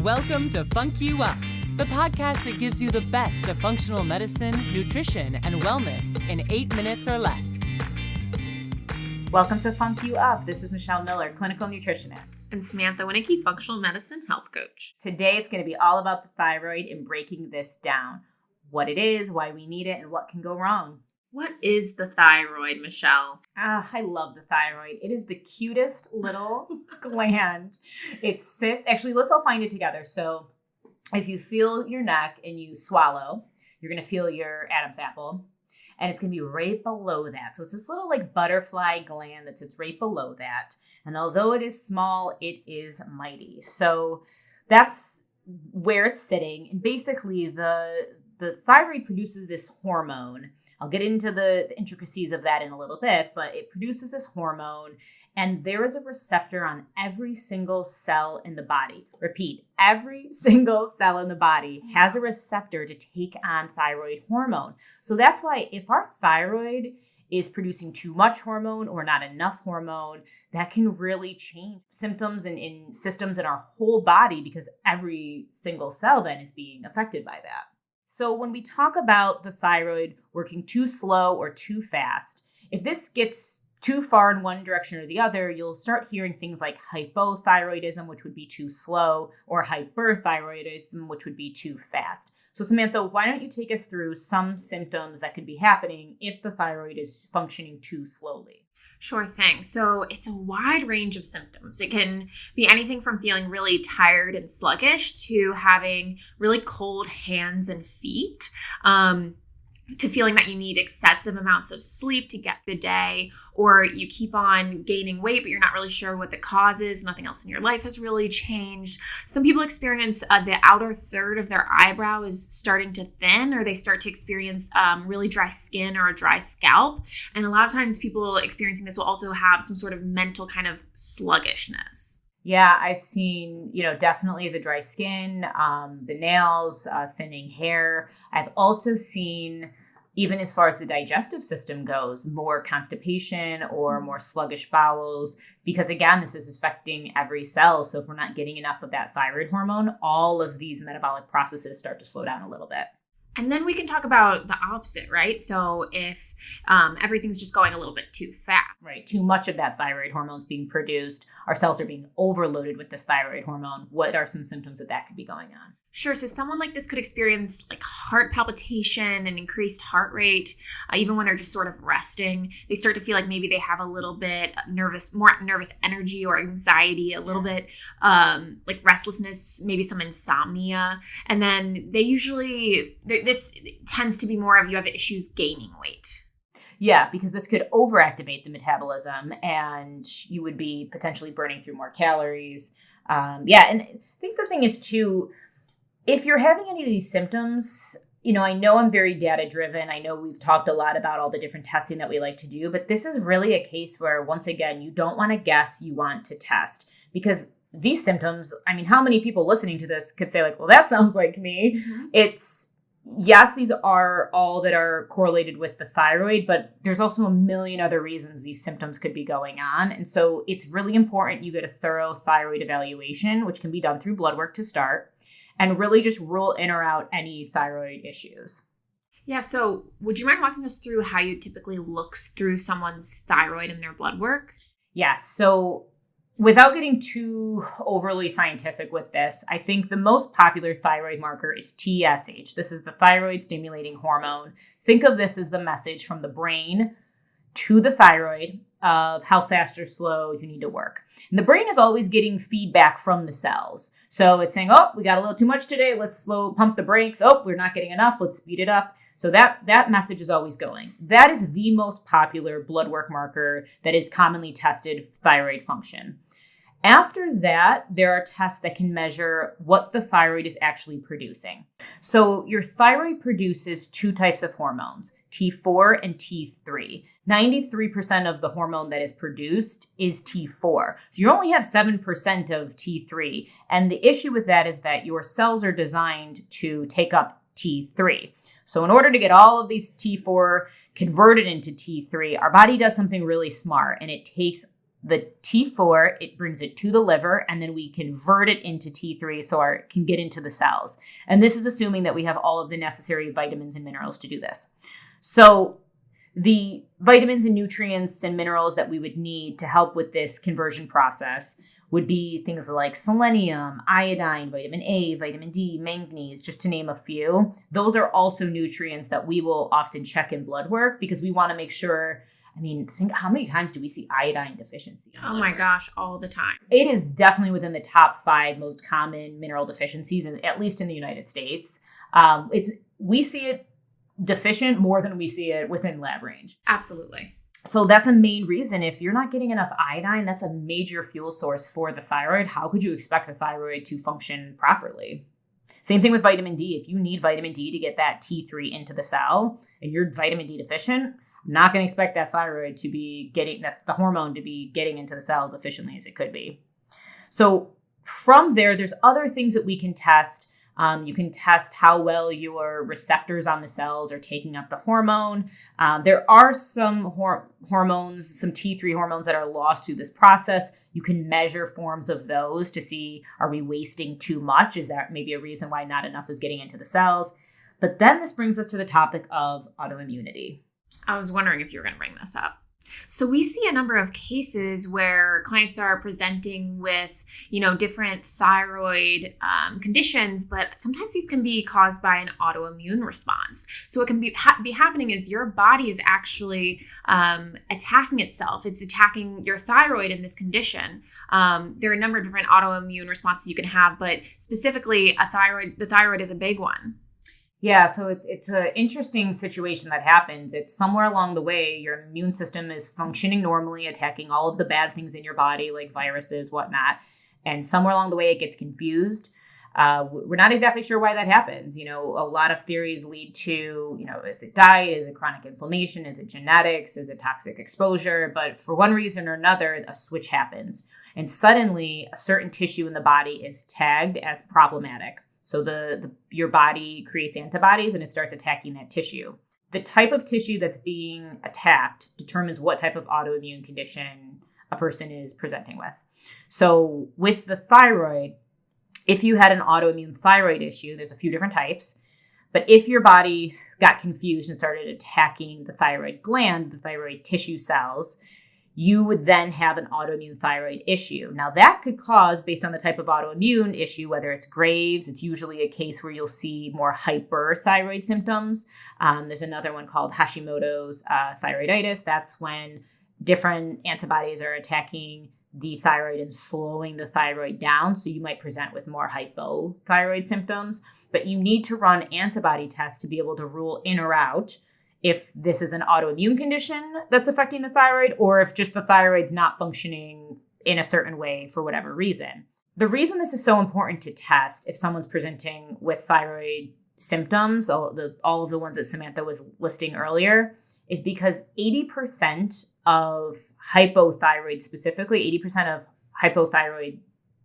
Welcome to FUNC YOU UP, the podcast that gives you the best of functional medicine, nutrition, and wellness in 8 minutes or less. Welcome to FUNC YOU UP. This is Michelle Miller, clinical nutritionist. And Samantha Wineke, functional medicine health coach. Today, it's going to be all about the thyroid and breaking this down. What it is, why we need it, and what can go wrong. What is the thyroid, Michelle? I love the thyroid. It is the cutest little gland. It sits, actually, let's all find it together. So if you feel your neck and you swallow, you're going to feel your Adam's apple. And it's going to be right below that. So it's this little like butterfly gland that sits right below that. And although it is small, it is mighty. So that's where it's sitting. And basically the thyroid produces this hormone. I'll get into the intricacies of that in a little bit, but it produces this hormone, and there is a receptor on every single cell in the body. Repeat, every single cell in the body has a receptor to take on thyroid hormone. So that's why if our thyroid is producing too much hormone or not enough hormone, that can really change symptoms and in systems in our whole body, because every single cell then is being affected by that. So when we talk about the thyroid working too slow or too fast, if this gets too far in one direction or the other, you'll start hearing things like hypothyroidism, which would be too slow, or hyperthyroidism, which would be too fast. So Samantha, why don't you take us through some symptoms that could be happening if the thyroid is functioning too slowly? Sure thing. So it's a wide range of symptoms. It can be anything from feeling really tired and sluggish to having really cold hands and feet, to feeling that you need excessive amounts of sleep to get the day, or you keep on gaining weight, but you're not really sure what the cause is. Nothing else in your life has really changed. Some people experience the outer third of their eyebrow is starting to thin, or they start to experience really dry skin or a dry scalp. And a lot of times people experiencing this will also have some sort of mental kind of sluggishness. Yeah, I've seen, definitely the dry skin, the nails, thinning hair. I've also seen, even as far as the digestive system goes, more constipation or more sluggish bowels, because again, this is affecting every cell. So if we're not getting enough of that thyroid hormone, all of these metabolic processes start to slow down a little bit. And then we can talk about the opposite, right? So if everything's just going a little bit too fast. Right. Too much of that thyroid hormone is being produced. Our cells are being overloaded with this thyroid hormone. What are some symptoms that could be going on? Sure. So someone like this could experience like heart palpitation and increased heart rate, even when they're just sort of resting. They start to feel like maybe they have a little bit more nervous energy or anxiety, a little bit like restlessness, maybe some insomnia. And then this tends to be more of you have issues gaining weight. Yeah, because this could overactivate the metabolism and you would be potentially burning through more calories. And I think the thing is too, if you're having any of these symptoms, I know I'm very data driven. I know we've talked a lot about all the different testing that we like to do, but this is really a case where, once again, you don't want to guess, you want to test, because these symptoms, how many people listening to this could say like, well, that sounds like me. Mm-hmm. Yes, these are all that are correlated with the thyroid, but there's also a million other reasons these symptoms could be going on. And so it's really important you get a thorough thyroid evaluation, which can be done through Bloodwork to start, and really just rule in or out any thyroid issues. Yeah. So would you mind walking us through how you typically look through someone's thyroid in their blood work? Yes. So without getting too overly scientific with this, I think the most popular thyroid marker is TSH. This is the thyroid stimulating hormone. Think of this as the message from the brain to the thyroid of how fast or slow you need to work. And the brain is always getting feedback from the cells. So it's saying, oh, we got a little too much today. Let's pump the brakes. Oh, we're not getting enough. Let's speed it up. So that message is always going. That is the most popular blood work marker that is commonly tested thyroid function. After that, there are tests that can measure what the thyroid is actually producing. So your thyroid produces two types of hormones, T4 and T3. 93% of the hormone that is produced is T4. So you only have 7% of T3. And the issue with that is that your cells are designed to take up T3. So in order to get all of these T4 converted into T3, our body does something really smart, and it takes the T4, it brings it to the liver, and then we convert it into T3 so it can get into the cells. And this is assuming that we have all of the necessary vitamins and minerals to do this. So the vitamins and nutrients and minerals that we would need to help with this conversion process would be things like selenium, iodine, vitamin A, vitamin D, manganese, just to name a few. Those are also nutrients that we will often check in blood work because we want to make sure. Think how many times do we see iodine deficiency? Oh my gosh, all the time. It is definitely within the top 5 most common mineral deficiencies, at least in the United States. We see it deficient more than we see it within lab range. Absolutely. So that's a main reason. If you're not getting enough iodine, that's a major fuel source for the thyroid. How could you expect the thyroid to function properly? Same thing with vitamin D. If you need vitamin D to get that T3 into the cell and you're vitamin D deficient, I'm not going to expect that thyroid to be getting, the hormone to be getting into the cells efficiently as it could be. So from there's other things that we can test. You can test how well your receptors on the cells are taking up the hormone. There are some hormones, some T3 hormones that are lost through this process. You can measure forms of those to see, are we wasting too much? Is that maybe a reason why not enough is getting into the cells? But then this brings us to the topic of autoimmunity. I was wondering if you were going to bring this up. So we see a number of cases where clients are presenting with, different thyroid conditions, but sometimes these can be caused by an autoimmune response. So what can be happening is your body is actually attacking itself. It's attacking your thyroid in this condition. There are a number of different autoimmune responses you can have, but specifically the thyroid is a big one. Yeah, so it's an interesting situation that happens. It's somewhere along the way, your immune system is functioning normally, attacking all of the bad things in your body, like viruses, whatnot. And somewhere along the way, it gets confused. We're not exactly sure why that happens. A lot of theories lead to, is it diet? Is it chronic inflammation? Is it genetics? Is it toxic exposure? But for one reason or another, a switch happens. And suddenly, a certain tissue in the body is tagged as problematic. So your body creates antibodies and it starts attacking that tissue. The type of tissue that's being attacked determines what type of autoimmune condition a person is presenting with. So with the thyroid, if you had an autoimmune thyroid issue, there's a few different types. But if your body got confused and started attacking the thyroid gland, the thyroid tissue cells, you would then have an autoimmune thyroid issue. Now that could cause, based on the type of autoimmune issue, whether it's Graves', it's usually a case where you'll see more hyperthyroid symptoms. There's another one called Hashimoto's thyroiditis. That's when different antibodies are attacking the thyroid and slowing the thyroid down. So you might present with more hypothyroid symptoms, but you need to run antibody tests to be able to rule in or out if this is an autoimmune condition that's affecting the thyroid, or if just the thyroid's not functioning in a certain way for whatever reason. The reason this is so important to test if someone's presenting with thyroid symptoms, all of the ones that Samantha was listing earlier, is because 80% of hypothyroid, specifically 80% of hypothyroid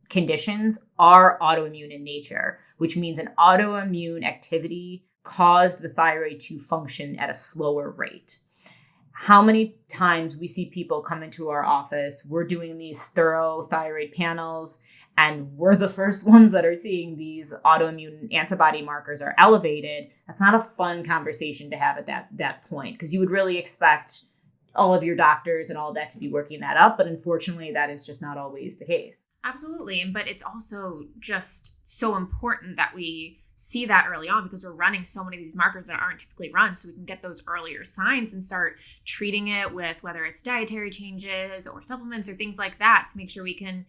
conditions are autoimmune in nature, which means an autoimmune activity caused the thyroid to function at a slower rate. How many times we see people come into our office, we're doing these thorough thyroid panels, and we're the first ones that are seeing these autoimmune antibody markers are elevated. That's not a fun conversation to have at that point, because you would really expect all of your doctors and all of that to be working that up. But unfortunately, that is just not always the case. Absolutely. But it's also just so important that we see that early on, because we're running so many of these markers that aren't typically run, so we can get those earlier signs and start treating it with whether it's dietary changes or supplements or things like that to make sure we can,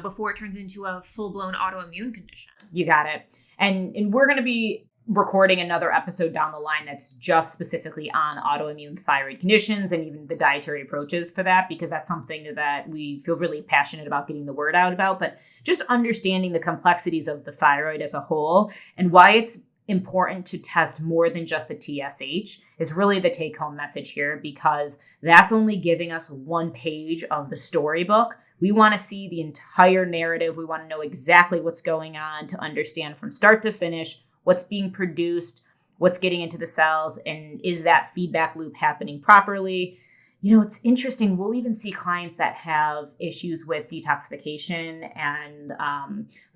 before it turns into a full-blown autoimmune condition. You got it. And we're going to be recording another episode down the line that's just specifically on autoimmune thyroid conditions and even the dietary approaches for that, because that's something that we feel really passionate about getting the word out about. But just understanding the complexities of the thyroid as a whole and why it's important to test more than just the TSH is really the take-home message here, because that's only giving us one page of the storybook. We want to see the entire narrative. We want to know exactly what's going on to understand from start to finish what's being produced, what's getting into the cells, and is that feedback loop happening properly? It's interesting. We'll even see clients that have issues with detoxification and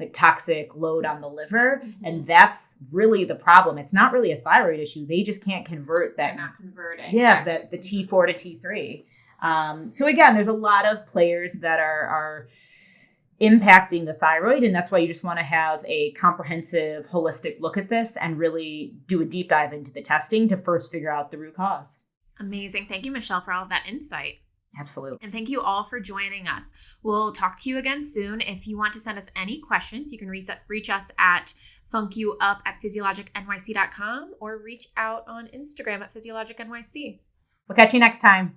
like toxic load on the liver. Mm-hmm. And that's really the problem. It's not really a thyroid issue. They just can't convert that. They're not converting. Yeah, the T4 to T3. So again, there's a lot of players that are impacting the thyroid. And that's why you just want to have a comprehensive, holistic look at this and really do a deep dive into the testing to first figure out the root cause. Amazing. Thank you, Michelle, for all of that insight. Absolutely. And thank you all for joining us. We'll talk to you again soon. If you want to send us any questions, you can reach us at funkyouup@physiologicnyc.com or reach out on Instagram at physiologicnyc. We'll catch you next time.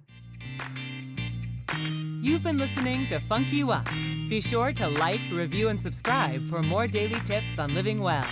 You've been listening to Funk You Up. Be sure to like, review, and subscribe for more daily tips on living well.